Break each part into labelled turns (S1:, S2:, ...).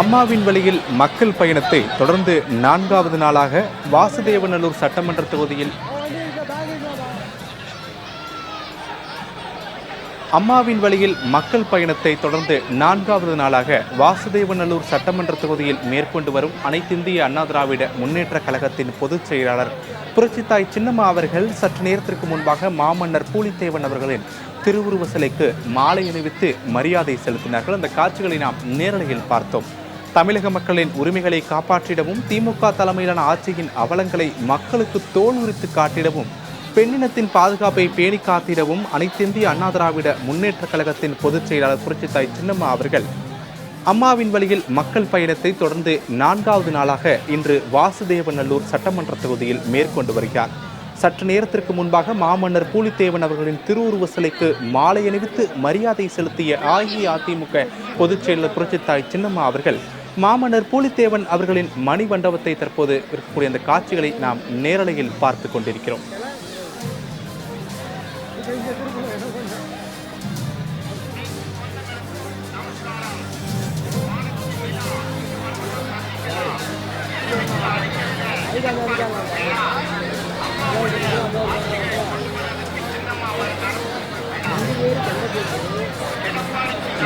S1: அம்மாவின் வழியில் மக்கள் பயணத்தை தொடர்ந்து 4வது நாளாக வாசுதேவநல்லூர் சட்டமன்ற தொகுதியில் அம்மாவின் வழியில் மக்கள் பயணத்தை தொடர்ந்து 4வது நாளாக வாசுதேவநல்லூர் சட்டமன்ற தொகுதியில் மேற்கொண்டு வரும் அனைத்திந்திய அண்ணா திராவிட முன்னேற்ற கழகத்தின் பொதுச் செயலாளர் புரட்சித்தாய் சின்னம்மா அவர்கள் சற்று நேரத்திற்கு முன்பாக மாமன்னர் பூலித்தேவன் அவர்களின் திருவுருவ சிலைக்கு மாலை அணிவித்து மரியாதை செலுத்தினார்கள். அந்த காட்சிகளை நாம் நேரலையில் பார்த்தோம். தமிழக மக்களின் உரிமைகளை காப்பாற்றிடவும் திமுக தலைமையிலான ஆட்சியின் அவலங்களை மக்களுக்கு தோல் உரித்து காட்டிடவும் பெண்ணினத்தின் பாதுகாப்பை பேணி காத்திடவும் அனைத்திந்திய அண்ணா திராவிட முன்னேற்ற கழகத்தின் பொதுச் செயலாளர் புரட்சித்தாய் சின்னம்மா அவர்கள் அம்மாவின் வழியில் மக்கள் பயணத்தை தொடர்ந்து 4வது நாளாக இன்று வாசுதேவநல்லூர் சட்டமன்ற தொகுதியில் மேற்கொண்டு வருகிறார். சற்று நேரத்திற்கு முன்பாக மாமன்னர் பூலித்தேவன் அவர்களின் திருவுருவ சிலைக்கு மாலை அணிவித்து மரியாதை செலுத்திய அஇஅதிமுக பொதுச் செயலாளர் புரட்சித்தாய் சின்னம்மா அவர்கள் மாமன்னர் பூலித்தேவன் அவர்களின் மணிமண்டபத்தை தற்போது இருக்கக்கூடிய அந்த காட்சிகளை நாம் நேரலையில் பார்த்து கொண்டிருக்கிறோம்.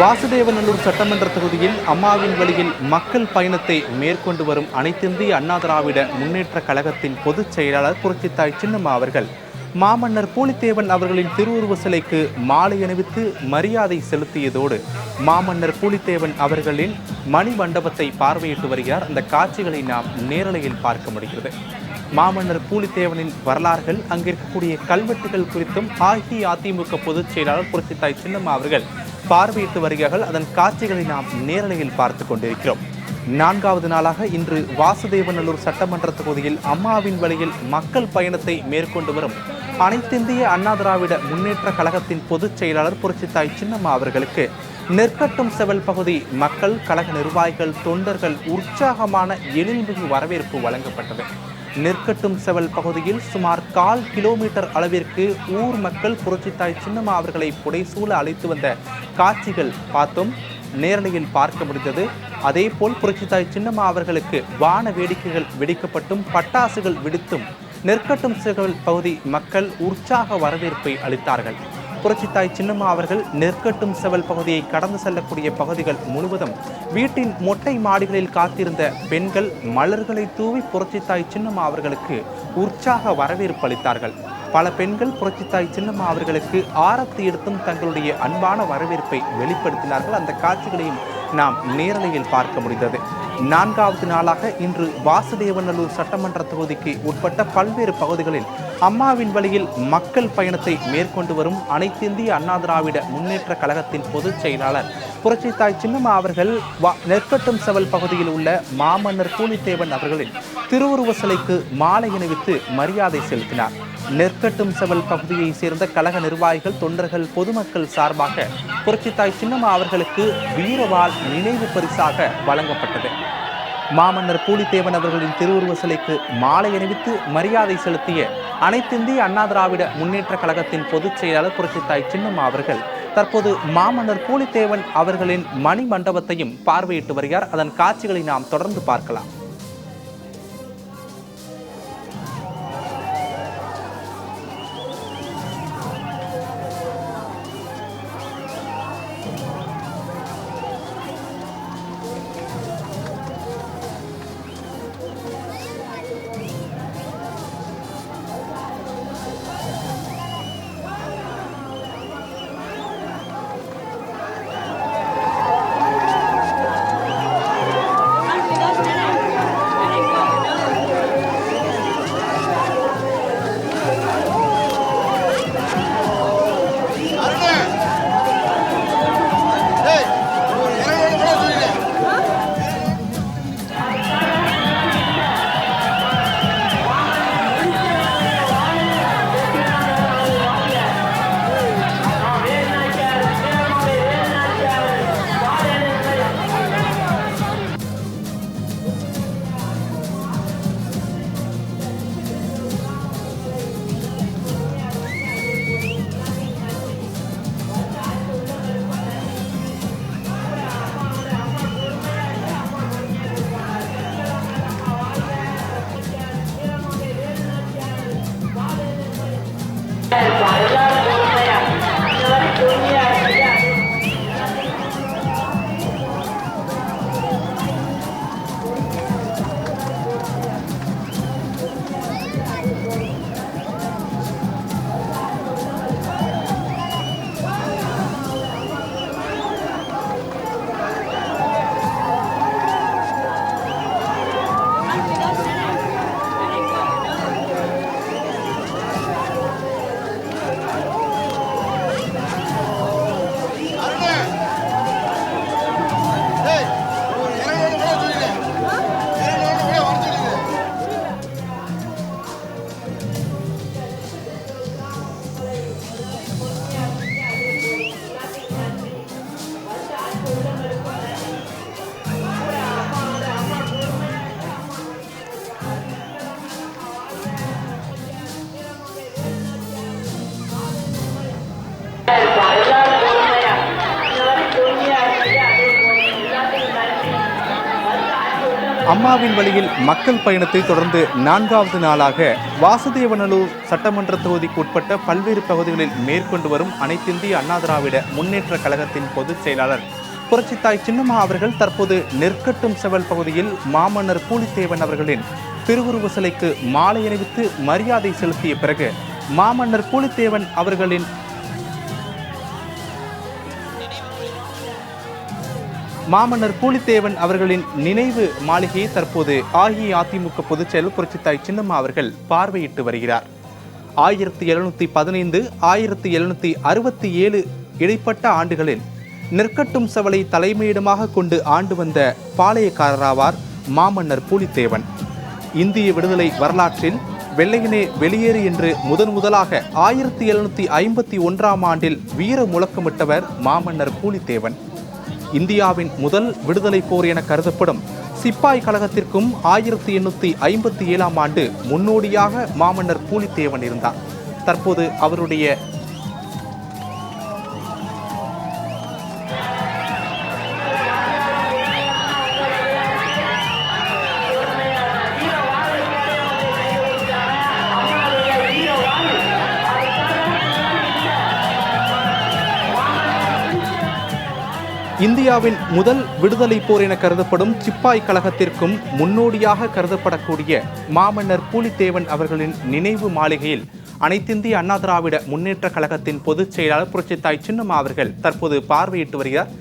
S1: வாசுதேவநல்லூர் சட்டமன்ற தொகுதியில் அம்மாவின் வழியில் மக்கள் பயணத்தை மேற்கொண்டு வரும் அனைத்திந்திய அண்ணா திராவிட முன்னேற்ற கழகத்தின் பொதுச் செயலாளர் புரட்சித்தாய் சின்னம்மா அவர்கள் மாமன்னர் பூலித்தேவன் அவர்களின் திருவுருவ சிலைக்கு மாலை அணிவித்து மரியாதை செலுத்தியதோடு மாமன்னர் பூலித்தேவன் அவர்களின் மணிமண்டபத்தை பார்வையிட்டு வருகிறார். அந்த காட்சிகளை நாம் நேரலையில் பார்க்க முடிகிறது. மாமன்னர் பூலித்தேவனின் வரலாறுகள், அங்கிருக்கக்கூடிய கல்வெட்டுகள் குறித்தும் அஇஅதிமுக பொதுச் செயலாளர் புரட்சித்தாய் சின்னம்மா அவர்கள் பார்வையிட்டு வருகிறார்கள். அதன் காட்சிகளை நாம் நேரலையில் பார்த்து கொண்டிருக்கிறோம். 4வது நாளாக இன்று வாசுதேவநல்லூர் சட்டமன்ற தொகுதியில் அம்மாவின் வழியில் மக்கள் பயணத்தை மேற்கொண்டு வரும் அனைத்திந்திய அண்ணா திராவிட முன்னேற்ற கழகத்தின் பொதுச் செயலாளர் புரட்சித்தாய் சின்னம்மா அவர்களுக்கு நெற்கட்டும் செவல் பகுதி மக்கள், கழக நிர்வாகிகள், தொண்டர்கள் உற்சாகமான எழில்மிகு வரவேற்பு வழங்கப்பட்டது. நெற்கட்டும் செவல் பகுதியில் சுமார் 1/4 கிலோமீட்டர் அளவிற்கு ஊர் மக்கள் புரட்சித்தாய் சின்னம்மா அவர்களை புடைசூழ அழைத்து வந்த காட்சிகள் பார்த்தோம், நேரலையில் பார்க்க முடிந்தது. அதேபோல் புரட்சித்தாய் சின்னம்மா அவர்களுக்கு வான வேடிக்கைகள் வெடிக்கப்பட்டும் பட்டாசுகள் வெடித்தும் நெற்கட்டும் செவல் பகுதி மக்கள் உற்சாக வரவேற்பை அளித்தார்கள். புரட்சித்தாய் சின்னம்மா அவர்கள் நெற்கட்டும் செவல் பகுதியை கடந்து செல்லக்கூடிய பகுதிகள் முழுவதும் வீட்டின் மொட்டை மாடிகளில் காத்திருந்த பெண்கள் மலர்களை தூவி புரட்சித்தாய் சின்னம்மா அவர்களுக்கு உற்சாக வரவேற்பு அளித்தார்கள். பல பெண்கள் புரட்சித்தாய் சின்னம்மா அவர்களுக்கு ஆரத்தி எடுத்தும் தங்களுடைய அன்பான வரவேற்பை வெளிப்படுத்தினார்கள். அந்த காட்சிகளையும் நாம் நேரலையில் பார்க்க முடிந்தது. 4வது நாளாக இன்று வாசுதேவநல்லூர் சட்டமன்ற தொகுதிக்கு உட்பட்ட பல்வேறு பகுதிகளில் அம்மாவின் வழியில் மக்கள் பயணத்தை மேற்கொண்டு வரும் அனைத்திந்திய அண்ணா திராவிட முன்னேற்ற கழகத்தின் பொதுச் செயலாளர் புரட்சித்தாய் சின்னம்மா அவர்கள் நெற்கட்டும் செவல் பகுதியில் உள்ள மாமன்னர் பூலித்தேவன் அவர்களின் திருவுருவ சிலைக்கு மாலை அணிவித்து மரியாதை செலுத்தினார். நெற்கட்டும் செவல் பகுதியை சேர்ந்த கழக நிர்வாகிகள், தொண்டர்கள், பொதுமக்கள் சார்பாக புரட்சித்தாய் சின்னம்மா அவர்களுக்கு வீரவாள் நினைவு பரிசாக வழங்கப்பட்டது. மாமன்னர் பூலித்தேவன் அவர்களின் திருவுருவ சிலைக்கு மாலை அணிவித்து மரியாதை செலுத்திய அனைத்திந்திய அண்ணா திராவிட முன்னேற்ற கழகத்தின் பொதுச் செயலாளர் புரட்சித்தாய் சின்னம்மா அவர்கள் தற்போது மாமன்னர் பூலித்தேவன் அவர்களின் மணி மண்டபத்தையும் பார்வையிட்டு வருகிறார். அதன் காட்சிகளை நாம் தொடர்ந்து பார்க்கலாம். அம்மாவின் வழியில் மக்கள் பயணத்தை தொடர்ந்து 4வது நாளாக வாசுதேவநல்லூர் சட்டமன்ற தொகுதிக்கு உட்பட்ட பல்வேறு பகுதிகளில் மேற்கொண்டு வரும் அனைத்திந்திய அண்ணா திராவிட முன்னேற்ற கழகத்தின் பொதுச் செயலாளர் புரட்சித்தாய் சின்னம்மா அவர்கள் தற்போது நெற்கட்டும் செவல் பகுதியில் மாமன்னர் பூலித்தேவன் அவர்களின் திருவுருவ சிலைக்கு மாலை அணிவித்து மரியாதை செலுத்திய பிறகு மாமன்னர் பூலித்தேவன் அவர்களின் நினைவு மாளிகையை தற்போது அஇஅதிமுக பொதுச் செயலர் புரட்சித்தாய் சின்னம்மா அவர்கள் பார்வையிட்டு வருகிறார். 1715 1767 இடைப்பட்ட ஆண்டுகளில் நெற்கட்டும் செவலை தலைமையிடமாக கொண்டு ஆண்டு வந்த பாளையக்காரராவார் மாமன்னர் பூலித்தேவன். இந்திய விடுதலை வரலாற்றில் வெள்ளையனே வெளியேறு என்று முதலாக 1751ஆம் ஆண்டில் வீர முழக்கமிட்டவர் மாமன்னர் பூலித்தேவன். இந்தியாவின் முதல் விடுதலை போர் என கருதப்படும் சிப்பாய் கழகத்திற்கும் 1857ஆம் ஆண்டு முன்னோடியாக மாமன்னர் பூலித்தேவன் இருந்தார். தற்போது அவருடைய இந்தியாவின் முதல் விடுதலை போர் என கருதப்படும் சிப்பாய் கழகத்திற்கும் முன்னோடியாக கருதப்படக்கூடிய மாமன்னர் பூலித்தேவன் அவர்களின் நினைவு மாளிகையில் அனைத்திந்திய அண்ணா திராவிட முன்னேற்ற கழகத்தின் பொதுச் செயலாளர் புரட்சித்தாய் சின்னம்மா அவர்கள் தற்போது பார்வையிட்டு வருகிறார்.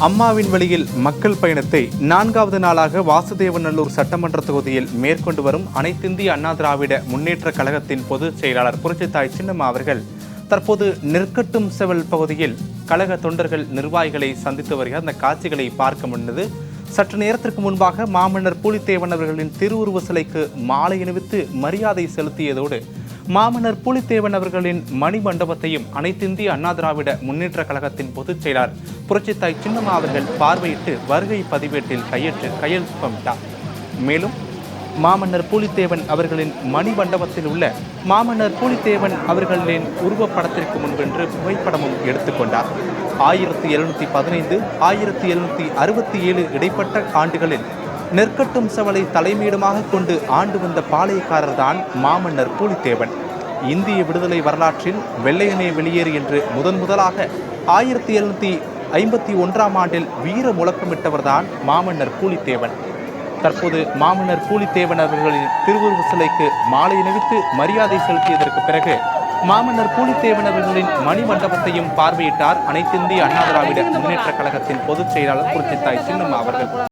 S1: அம்மாவின் வழியில் மக்கள் பயணத்தை 4வது நாளாக வாசுதேவநல்லூர் சட்டமன்ற தொகுதியில் மேற்கொண்டு வரும் அனைத்திந்திய அண்ணா திராவிட முன்னேற்ற கழகத்தின் பொதுச் செயலாளர் புரட்சித்தாய் சின்னம்மா அவர்கள் தற்போது நெற்கட்டும் செவல் பகுதியில் கழக தொண்டர்கள் நிர்வாகிகளை சந்தித்து வருகிறார். அந்த காட்சிகளை பார்க்க முடிந்தது. சற்று நேரத்திற்கு முன்பாக மாமன்னர் பூலித்தேவன் அவர்களின் திருவுருவ சிலைக்கு மாலை அணிவித்து மரியாதை செலுத்தியதோடு மாமன்னர் பூலித்தேவன் அவர்களின் மணிமண்டபத்தையும் அனைத்திந்திய அண்ணா திராவிட முன்னேற்ற கழகத்தின் பொதுச் செயலாளர் புரட்சித்தாய் சின்னம்மா அவர்கள் பார்வையிட்டு வருகை பதிவேட்டில் கையெழுத்திட்டார். மேலும் மாமன்னர் பூலித்தேவன் அவர்களின் மணிமண்டபத்தில் உள்ள மாமன்னர் பூலித்தேவன் அவர்களின் உருவப்படத்திற்கு முன்பென்று புகைப்படமும் எடுத்துக்கொண்டார். 1715 1767 இடைப்பட்ட ஆண்டுகளில் நெற்கட்டும் செவலை தலைமையிடமாக கொண்டு ஆண்டு வந்த பாளையக்காரர் தான் மாமன்னர் பூலித்தேவன். இந்திய விடுதலை வரலாற்றில் வெள்ளையனே வெளியேறு என்று முதலாக 1751ஆம் ஆண்டில் வீர முழக்கமிட்டவர்தான் மாமன்னர் பூலித்தேவன். தற்போது மாமன்னர் பூலித்தேவன் அவர்களின் திருவுருவ சிலைக்கு மாலை அணிவித்து மரியாதை செலுத்தியதற்கு பிறகு மாமன்னர் பூலித்தேவன் அவர்களின் மணிமண்டபத்தையும் பார்வையிட்டார் அனைத்திந்திய அண்ணா திராவிட முன்னேற்ற கழகத்தின் பொதுச் செயலாளர் புரட்சித்தாய் சின்னம்மா அவர்கள்.